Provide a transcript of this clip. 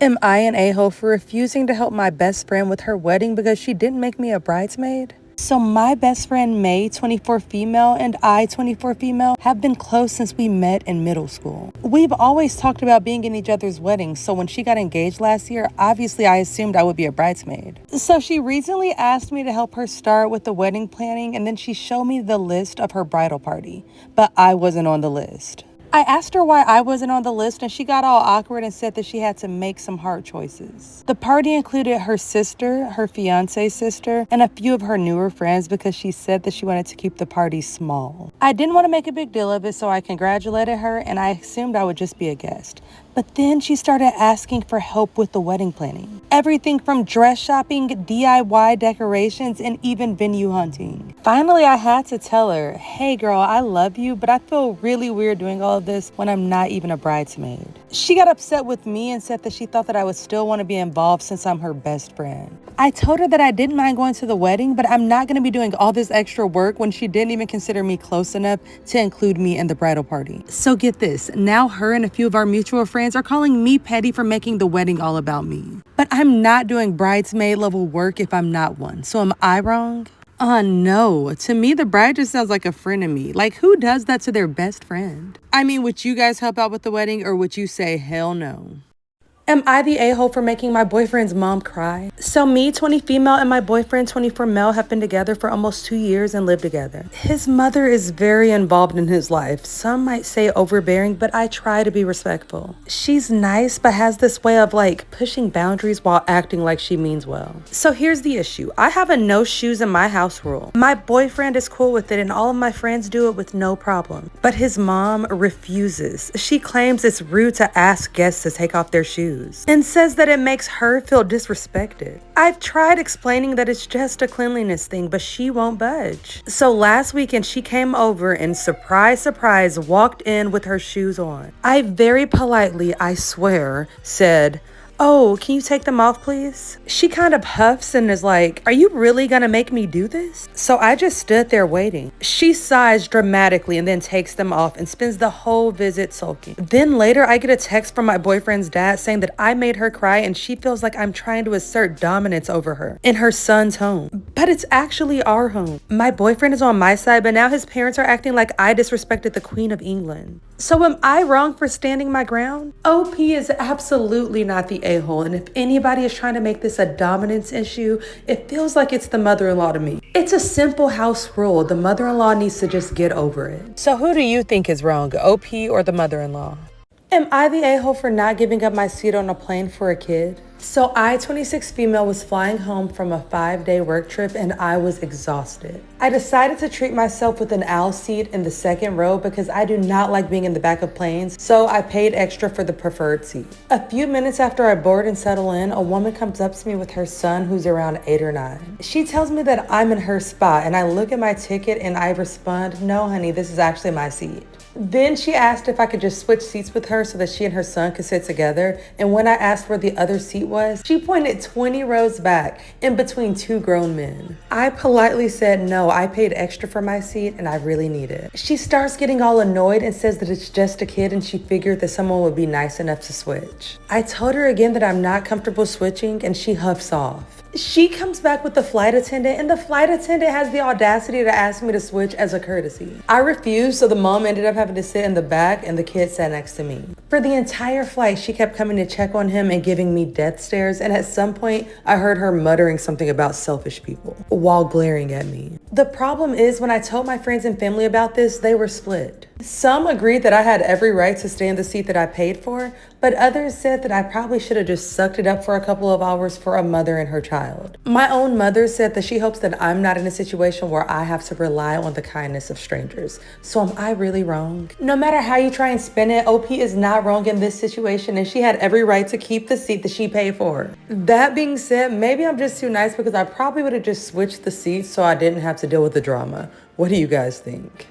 Am I an a-hole for refusing to help my best friend with her wedding because she didn't make me a bridesmaid? So my best friend May, 24 female, and I, 24 female, have been close since we met in middle school. We've always talked about being in each other's weddings, so when she got engaged last year, obviously I assumed I would be a bridesmaid. So she recently asked me to help her start with the wedding planning, and then she showed me the list of her bridal party, but I wasn't on the list. I asked her why I wasn't on the list, and she got all awkward and said that she had to make some hard choices. The party included her sister, her fiance's sister, and a few of her newer friends because she said that she wanted to keep the party small. I didn't want to make a big deal of it, so I congratulated her and I assumed I would just be a guest. But then she started asking for help with the wedding planning. Everything from dress shopping, DIY decorations, and even venue hunting. Finally, I had to tell her, hey girl, I love you, but I feel really weird doing all of this when I'm not even a bridesmaid. She got upset with me and said that she thought that I would still want to be involved since I'm her best friend. I told her that I didn't mind going to the wedding, but I'm not going to be doing all this extra work when she didn't even consider me close enough to include me in the bridal party. So get this, now her and a few of our mutual friends are calling me petty for making the wedding all about me. But I'm not doing bridesmaid level work if I'm not one. So am I wrong? No. To me, the bride just sounds like a frenemy. Like, who does that to their best friend? I mean, would you guys help out with the wedding, or would you say hell no? Am I the a-hole for making my boyfriend's mom cry? So me, 20 female, and my boyfriend, 24 male, have been together for almost 2 years and live together. His mother is very involved in his life. Some might say overbearing, but I try to be respectful. She's nice, but has this way of pushing boundaries while acting like she means well. So here's the issue. I have a no shoes in my house rule. My boyfriend is cool with it and all of my friends do it with no problem. But his mom refuses. She claims it's rude to ask guests to take off their shoes and says that it makes her feel disrespected. I've tried explaining that it's just a cleanliness thing, but she won't budge. So last weekend she came over and surprise, surprise, walked in with her shoes on. I very politely, I swear, said, "Oh, can you take them off, please?" She kind of huffs and is like, "Are you really gonna make me do this?" So I just stood there waiting. She sighs dramatically and then takes them off and spends the whole visit sulking. Then later I get a text from my boyfriend's dad saying that I made her cry and she feels like I'm trying to assert dominance over her in her son's home. But it's actually our home. My boyfriend is on my side, but now his parents are acting like I disrespected the Queen of England. So am I wrong for standing my ground? OP is absolutely not the a-hole, and if anybody is trying to make this a dominance issue, it feels like it's the mother-in-law to me. It's a simple house rule. The mother-in-law needs to just get over it. So who do you think is wrong, OP or the mother-in-law? Am I the a-hole for not giving up my seat on a plane for a kid? So I, 26 female, was flying home from a 5-day work trip and I was exhausted. I decided to treat myself with an aisle seat in the second row because I do not like being in the back of planes, so I paid extra for the preferred seat. A few minutes after I board and settle in, a woman comes up to me with her son who's around 8 or 9. She tells me that I'm in her spot and I look at my ticket and I respond, "No, honey, this is actually my seat." Then she asked if I could just switch seats with her so that she and her son could sit together. And when I asked where the other seat was, she pointed 20 rows back in between 2 grown men. I politely said, "No, I paid extra for my seat and I really need it." She starts getting all annoyed and says that it's just a kid and she figured that someone would be nice enough to switch. I told her again that I'm not comfortable switching and she huffs off. She comes back with the flight attendant and the flight attendant has the audacity to ask me to switch as a courtesy. I refused, so the mom ended up having to sit in the back and the kid sat next to me. For the entire flight, she kept coming to check on him and giving me death stares, and at some point, I heard her muttering something about selfish people while glaring at me. The problem is, when I told my friends and family about this, they were split. Some agreed that I had every right to stay in the seat that I paid for, but others said that I probably should have just sucked it up for a couple of hours for a mother and her child. My own mother said that she hopes that I'm not in a situation where I have to rely on the kindness of strangers. So am I really wrong? No matter how you try and spin it, OP is not wrong in this situation and she had every right to keep the seat that she paid for. That being said, maybe I'm just too nice because I probably would have just switched the seats so I didn't have to deal with the drama. What do you guys think?